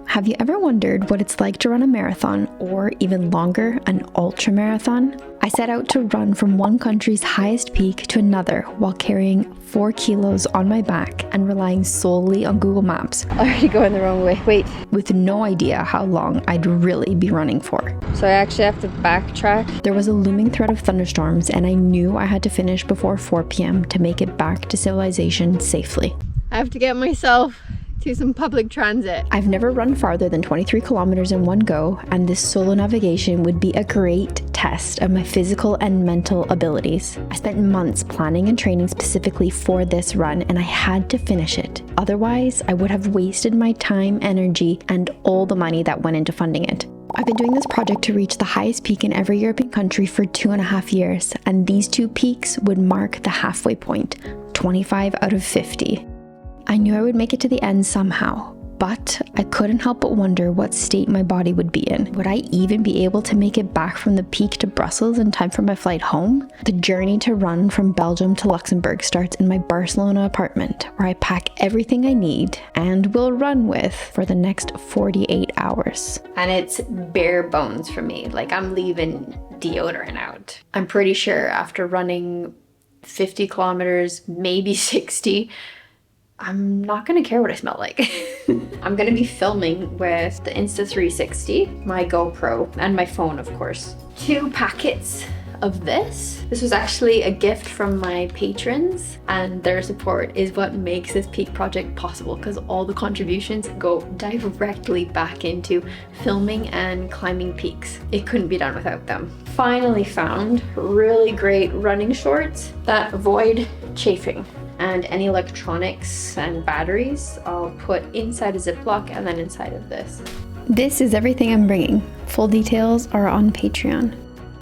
Have you ever wondered what it's like to run a marathon, or even longer, an ultra marathon? I set out to run from one country's highest peak to another while carrying 4 kilos on my back and relying solely on Google Maps. Already going the wrong way. Wait. With no idea how long I'd really be running for. So I actually have to backtrack. There was a looming threat of thunderstorms, and I knew I had to finish before 4 p.m. to make it back to civilization safely. I have to get myself to some public transit. I've never run farther than 23 kilometers in one go, and this solo navigation would be a great test of my physical and mental abilities. I spent months planning and training specifically for this run, and I had to finish it. Otherwise, I would have wasted my time, energy, and all the money that went into funding it. I've been doing this project to reach the highest peak in every European country for 2.5 years, and these 2 peaks would mark the halfway point, 25 out of 50. I knew I would make it to the end somehow, but I couldn't help but wonder what state my body would be in. Would I even be able to make it back from the peak to Brussels in time for my flight home? The journey to run from Belgium to Luxembourg starts in my Barcelona apartment, where I pack everything I need and will run with for the next 48 hours. And it's bare bones for me. Like, I'm leaving deodorant out. I'm pretty sure after running 50 kilometers, maybe 60, I'm not gonna care what I smell like. I'm gonna be filming with the Insta360, my GoPro, and my phone, of course. 2 packets of this. This was actually a gift from my patrons, and their support is what makes this peak project possible, because all the contributions go directly back into filming and climbing peaks. It couldn't be done without them. Finally found really great running shorts that avoid chafing. And any electronics and batteries I'll put inside a Ziploc and then inside of this. This is everything I'm bringing. Full details are on Patreon.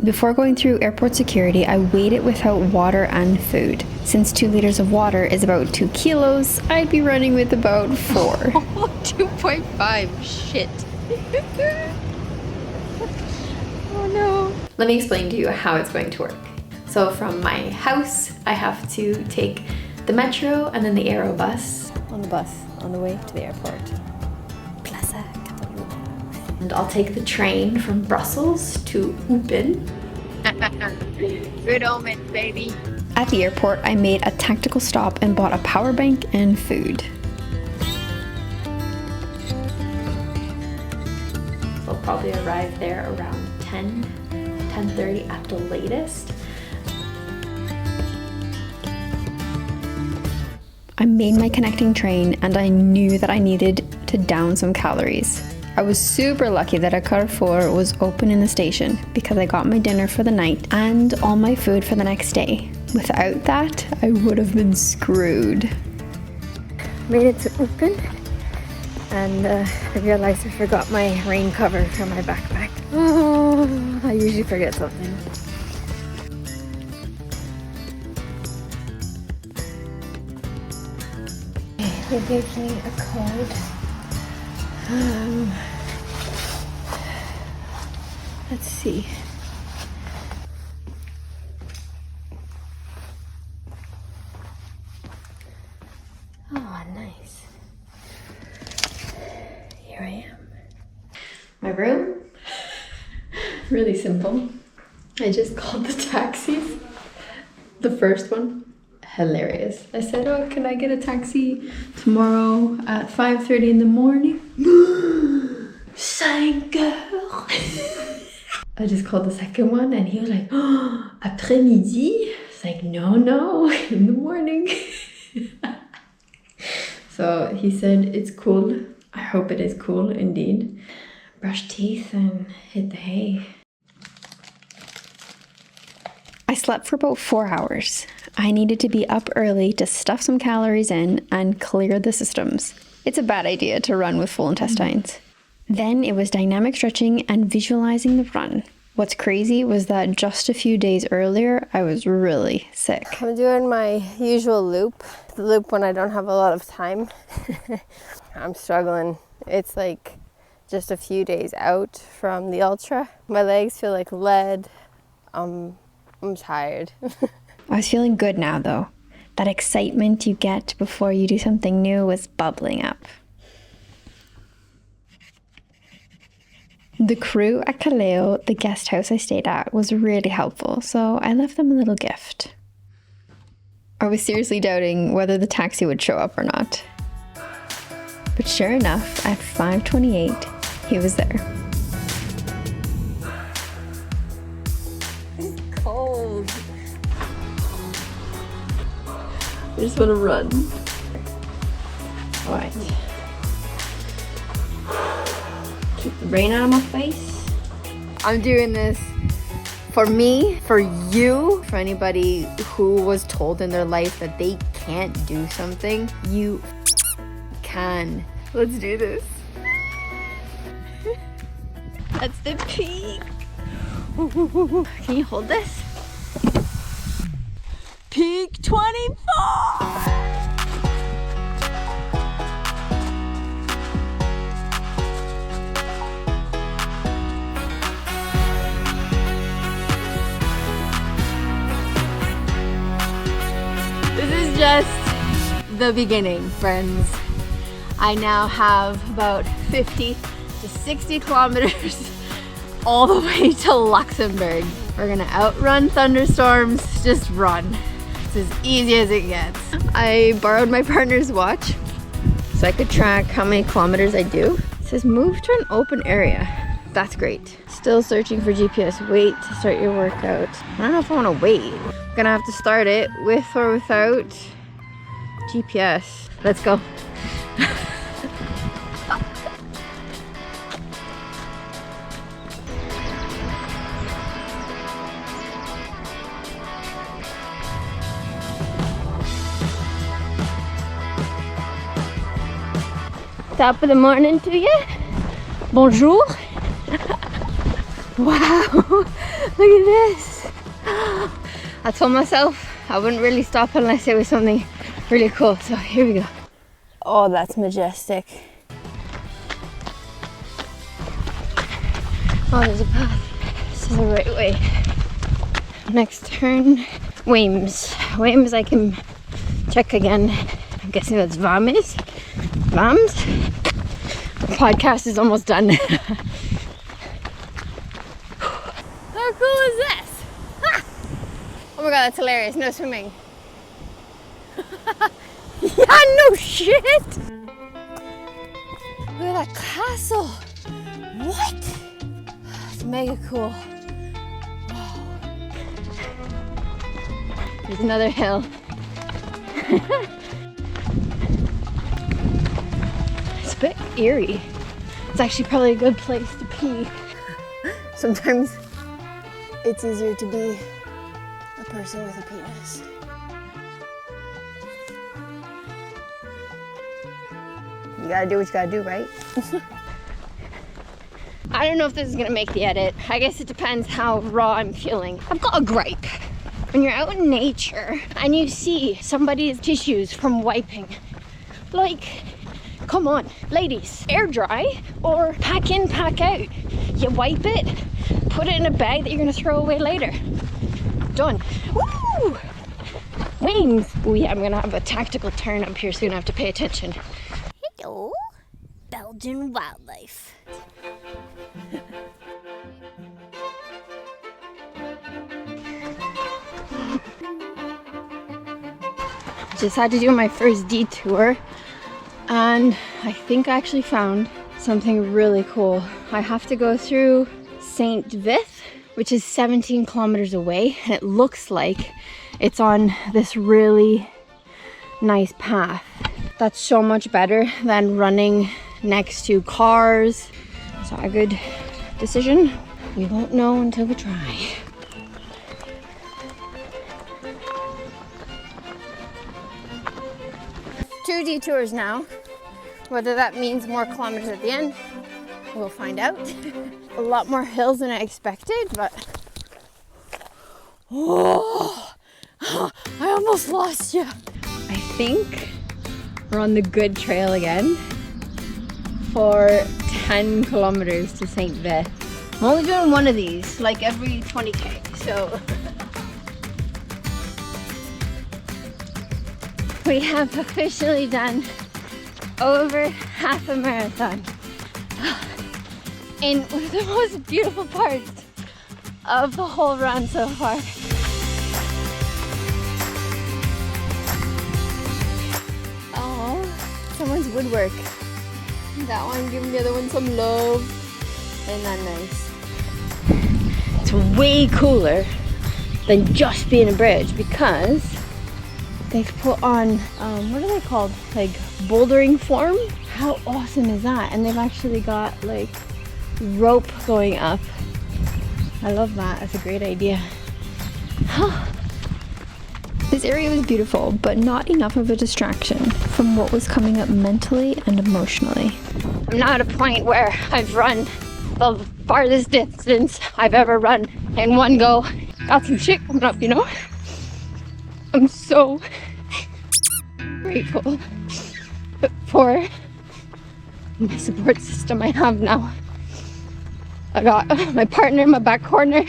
Before going through airport security, I weighed it without water and food. Since 2 liters of water is about 2 kilos, I'd be running with about 4. 2.5, shit. Oh no. Let me explain to you how it's going to work. So from my house, I have to take the metro and then the aerobus. On the bus, on the way to the airport. Plaza Catalunya. And I'll take the train from Brussels to Eupen. Good omen, baby. At the airport, I made a tactical stop and bought a power bank and food. I'll probably arrive there around 10:30 at the latest. I made my connecting train, and I knew that I needed to down some calories. I was super lucky that a Carrefour was open in the station, because I got my dinner for the night and all my food for the next day. Without that, I would have been screwed. Made it to Eupen, and I realized I forgot my rain cover for my backpack. Oh, I usually forget something. They gave me a code. Let's see. Oh, nice. Here I am. My room, really simple. I just called the taxis. The first one, hilarious. I said, oh, can I get a taxi tomorrow at 5:30 in the morning? 5 heures. I just called the second one and he was like, oh, après-midi? It's like, no, in the morning. So he said, it's cool. I hope it is cool indeed. Brush teeth and hit the hay. I slept for about 4 hours. I needed to be up early to stuff some calories in and clear the systems. It's a bad idea to run with full intestines. Then it was dynamic stretching and visualizing the run. What's crazy was that just a few days earlier, I was really sick. I'm doing my usual loop, the loop when I don't have a lot of time. I'm struggling. It's like just a few days out from the ultra. My legs feel like lead. I'm tired. I was feeling good now though. That excitement you get before you do something new was bubbling up. The crew at Kaleo, the guest house I stayed at, was really helpful, so I left them a little gift. I was seriously doubting whether the taxi would show up or not. But sure enough, at 5:28, he was there. It's cold. I just want to run. Alright. Keep the rain out of my face. I'm doing this for me, for you, for anybody who was told in their life that they can't do something. You can. Let's do this. That's the peak. Can you hold this? Peak 24! Just the beginning, friends. I now have about 50 to 60 kilometers all the way to Luxembourg. We're gonna outrun thunderstorms, just run. It's as easy as it gets. I borrowed my partner's watch so I could track how many kilometers I do. It says move to an open area. That's great. Still searching for GPS. Wait to start your workout. I don't know if I want to wait. I'm gonna have to start it with or without GPS. Let's go. Top of the morning to you. Bonjour. Wow, look at this. I told myself I wouldn't really stop unless it was something really cool, so here we go. Oh, that's majestic. Oh, there's a path. This is the right way. Next turn, Wames. Wames I can check again. I'm guessing that's Vames. Vams? The podcast is almost done. How cool is this? Ah! Oh my god, that's hilarious. No swimming. Yeah, no shit! Look at that castle. What? It's mega cool. Wow. There's another hill. It's a bit eerie. It's actually probably a good place to pee. Sometimes it's easier to be a person with a penis. You gotta do what you gotta do, right? I don't know if this is gonna make the edit. I guess it depends how raw I'm feeling. I've got a gripe. When you're out in nature and you see somebody's tissues from wiping, like, come on, ladies, air dry or pack in, pack out. You wipe it, put it in a bag that you're gonna throw away later. Done. Woo! Wings. Oh yeah, I'm gonna have a tactical turn up here soon. I have to pay attention. Hello, Belgian wildlife. Just had to do my first detour, and I think I actually found something really cool. I have to go through St. Vith, which is 17 kilometers away, and it looks like it's on this really nice path. That's so much better than running next to cars. So a good decision. We won't know until we try. Two detours now. Whether that means more kilometers at the end, we'll find out. A lot more hills than I expected, but oh, I almost lost you. I think we're on the good trail again for 10 kilometers to St. Vith. I'm only doing one of these, like every 20k, so we have officially done over half a marathon. in one of the most beautiful parts of the whole run so far. Oh, someone's woodwork. That one giving the other one some love. Isn't that nice? It's way cooler than just being a bridge because they've put on, what are they called? Like bouldering form? How awesome is that? And they've actually got like rope going up. I love that. That's a great idea. This area was beautiful, but not enough of a distraction from what was coming up mentally and emotionally. I'm now at a point where I've run the farthest distance I've ever run in one go. Got some shit coming up, you know? I'm so grateful for my support system I have now. I got my partner in my back corner.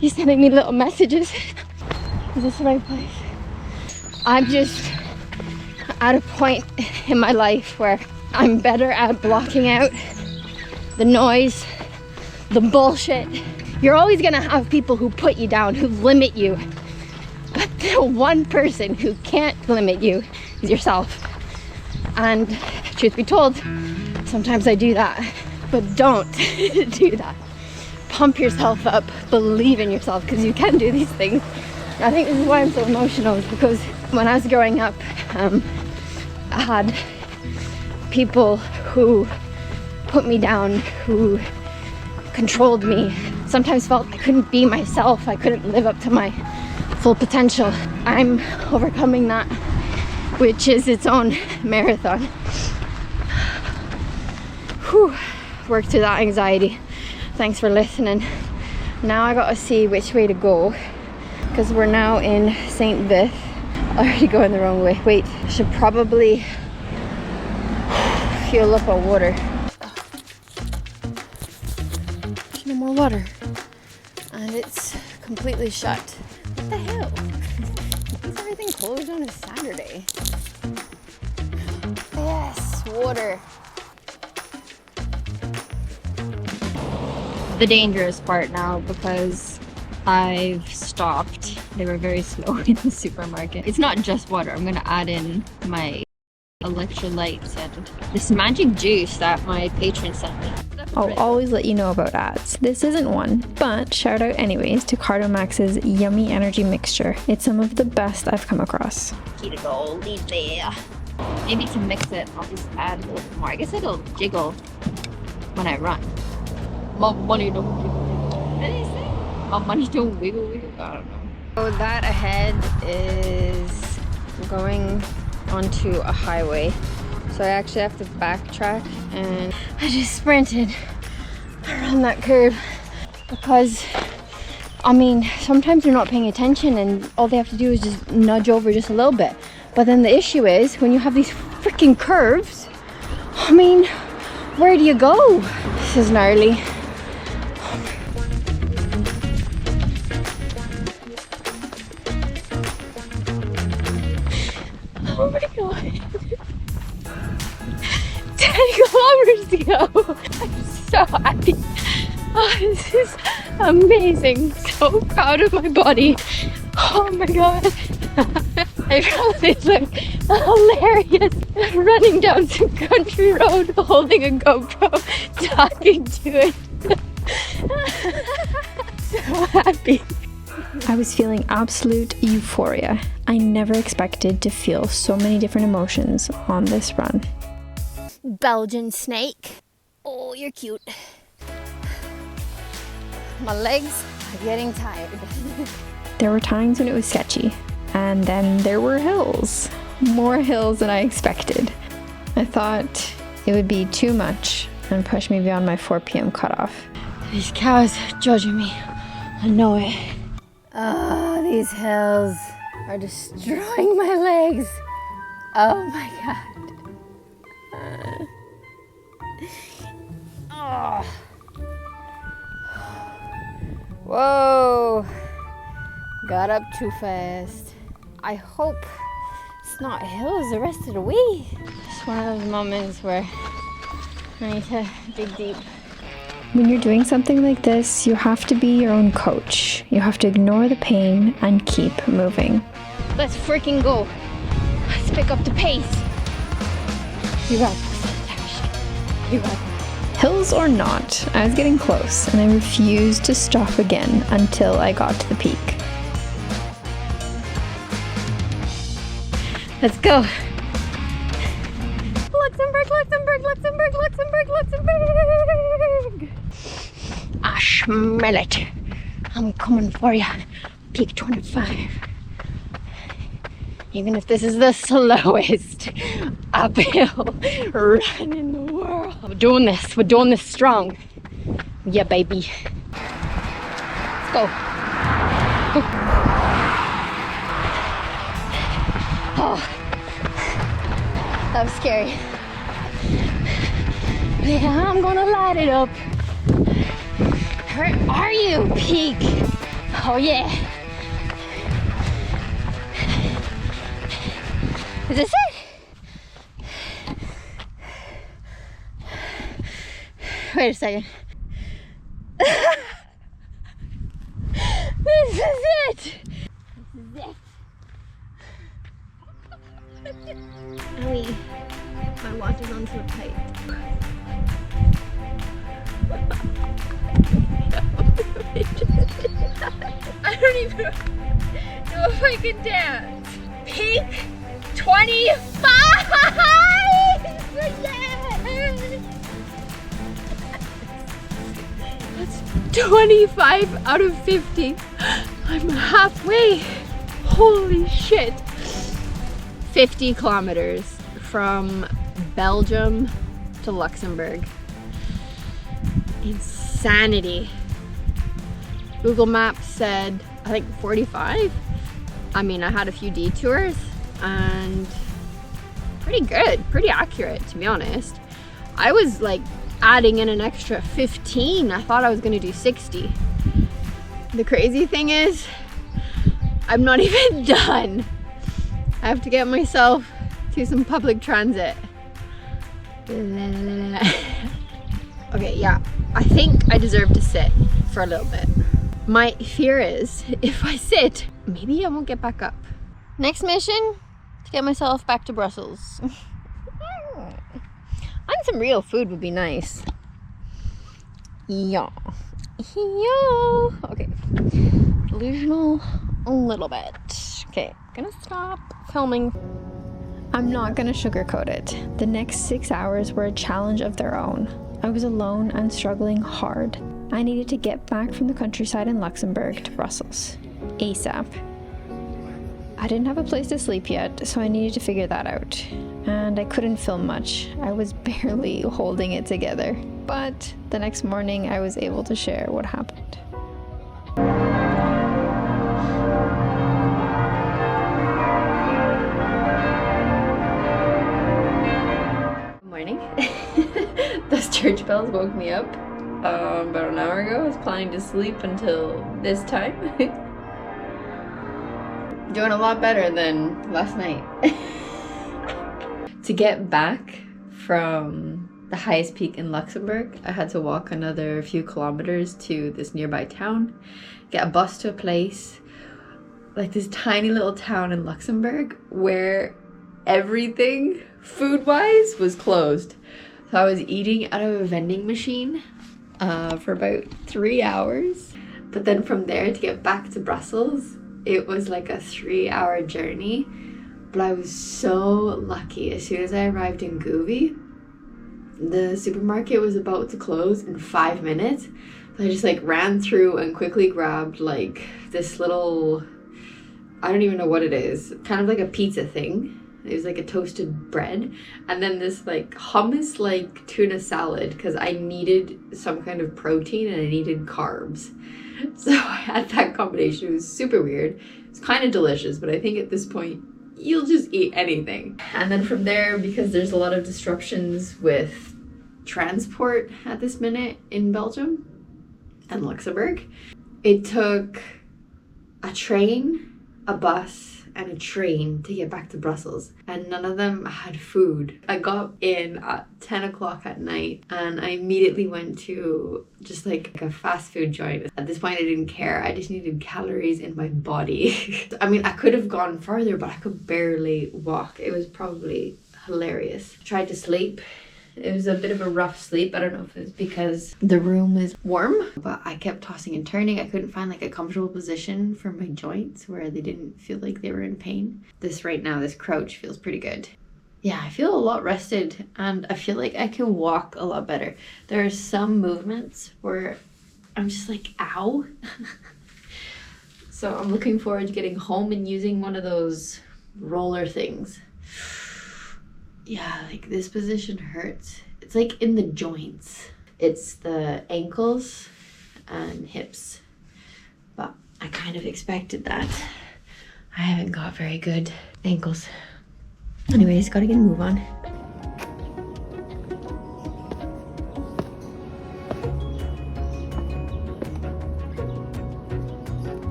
He's sending me little messages. Is this the right place? I'm just at a point in my life where I'm better at blocking out the noise, the bullshit. You're always gonna have people who put you down, who limit you. But the one person who can't limit you is yourself. And truth be told, sometimes I do that. But don't do that. Pump yourself up, believe in yourself, because you can do these things. I think this is why I'm so emotional, is because when I was growing up, I had people who put me down, who controlled me. Sometimes felt I couldn't be myself, I couldn't live up to my full potential. I'm overcoming that, which is its own marathon. Whew. Worked through that anxiety. Thanks for listening. Now I gotta see which way to go, because we're now in St. Vith. Already going the wrong way. Wait, should probably fuel up on water. There's no more water. And it's completely shut. What the hell? Is everything closed on a Saturday? Yes, water. The dangerous part now, because I've stopped. They were very slow in the supermarket. It's not just water. I'm gonna add in my electrolytes and this magic juice that my patron sent me. I'll always let you know about ads. This isn't one, but shout out anyways to Cardomax's Yummy Energy Mixture. It's some of the best I've come across. Keto gold, leave there. Maybe to mix it, I'll just add a little more. I guess it'll jiggle when I run. My money don't wiggle. What did he say? My money don't wiggle. I don't know. So that ahead is going onto a highway. So I actually have to backtrack, and I just sprinted around that curve because, I mean, sometimes you're not paying attention and all they have to do is just nudge over just a little bit. But then the issue is when you have these freaking curves, I mean, where do you go? This is gnarly. Oh my god. 10 kilometers to go. I'm so happy. Oh, this is amazing. So proud of my body. Oh my god. I probably look hilarious running down some country road holding a GoPro, talking to it. So happy. I was feeling absolute euphoria. I never expected to feel so many different emotions on this run. Belgian snake. Oh, you're cute. My legs are getting tired. There were times when it was sketchy, and then there were hills. More hills than I expected. I thought it would be too much and push me beyond my 4 p.m. cutoff. These cows are judging me. I know it. Oh, these hills are destroying my legs. Oh my god. Oh. Whoa. Got up too fast. I hope it's not hills the rest of the way. It's one of those moments where I need to dig deep When you're doing something like this, you have to be your own coach. You have to ignore the pain and keep moving. Let's freaking go. Let's pick up the pace. You got this. You got this. Hills or not, I was getting close and I refused to stop again until I got to the peak. Let's go. Luxembourg, Luxembourg, Luxembourg, Luxembourg, Luxembourg. I smell it. I'm coming for you. Peak 25. Even if this is the slowest uphill run in the world. We're doing this. We're doing this strong. Yeah, baby. Let's go. Oh, that was scary. Yeah, I'm gonna light it up. Where are you, peak? Oh yeah. Is this it? Wait a second. This is it. This is it. Owie, my watch is on so tight. I don't even know if I can dance. Peak 25! Yes! That's 25 out of 50. I'm halfway. Holy shit. 50 kilometers from Belgium to Luxembourg. Insanity. Google Maps said, I think 45. I mean, I had a few detours and pretty good, pretty accurate, to be honest. I was like adding in an extra 15. I thought I was gonna do 60. The crazy thing is, I'm not even done. I have to get myself to some public transit. Okay, yeah, I think I deserve to sit for a little bit. My fear is, if I sit, maybe I won't get back up. Next mission, to get myself back to Brussels. And some real food would be nice. Yeah. Yeah. Okay. Delusional a little bit. Okay, gonna stop filming. I'm not gonna sugarcoat it. The next 6 hours were a challenge of their own. I was alone and struggling hard. I needed to get back from the countryside in Luxembourg to Brussels, ASAP. I didn't have a place to sleep yet, so I needed to figure that out. And I couldn't film much. I was barely holding it together. But the next morning, I was able to share what happened. Good morning. Those church bells woke me up about an hour ago. I was planning to sleep until this time. Doing a lot better than last night. To get back from the highest peak in Luxembourg, I had to walk another few kilometers to this nearby town, get a bus to a place, like this tiny little town in Luxembourg where everything food-wise was closed. So I was eating out of a vending machine for about 3 hours. But then from there to get back to Brussels, it was like a 3-hour journey. But I was so lucky. As soon as I arrived in Gouvy, the supermarket was about to close in 5 minutes. So I just like ran through and quickly grabbed like this little, I don't even know what it is, kind of like a pizza thing. It was like a toasted bread, and then this like hummus like tuna salad because I needed some kind of protein and I needed carbs. So I had that combination. It was super weird. It's kind of delicious, but I think at this point you'll just eat anything. And then from there, because there's a lot of disruptions with transport at this minute in Belgium and Luxembourg, it took a train, a bus, and a train to get back to Brussels, and none of them had food. I got in at 10 o'clock at night and I immediately went to just like a fast food joint. At this point I didn't care, I just needed calories in my body. I mean, I could have gone further, but I could barely walk. It was probably hilarious. I tried to sleep. It was a bit of a rough sleep. I don't know if it's because the room is warm, but I kept tossing and turning. I couldn't find like a comfortable position for my joints where they didn't feel like they were in pain. This right now, this crouch feels pretty good. Yeah, I feel a lot rested and I feel like I can walk a lot better. There are some movements where I'm just like, ow. So I'm looking forward to getting home and using one of those roller things. Yeah, like this position hurts. It's like in the joints. It's the ankles and hips. But I kind of expected that. I haven't got very good ankles. Anyways, gotta get a move on.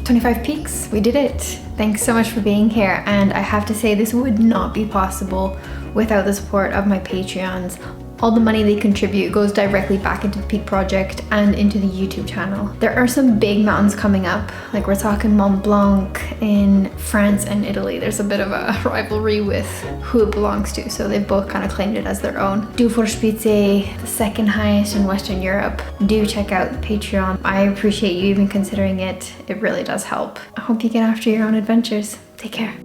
"25 peaks, we did it. Thanks so much for being here, and I have to say this would not be possible without the support of my Patreons. All the money they contribute goes directly back into the Peak Project and into the YouTube channel. There are some big mountains coming up, like we're talking Mont Blanc in France and Italy. There's a bit of a rivalry with who it belongs to, so they've both kind of claimed it as their own. Dufourspitze, the second highest in Western Europe. Do check out the Patreon. I appreciate you even considering it. It really does help. I hope you get after your own adventures. Take care.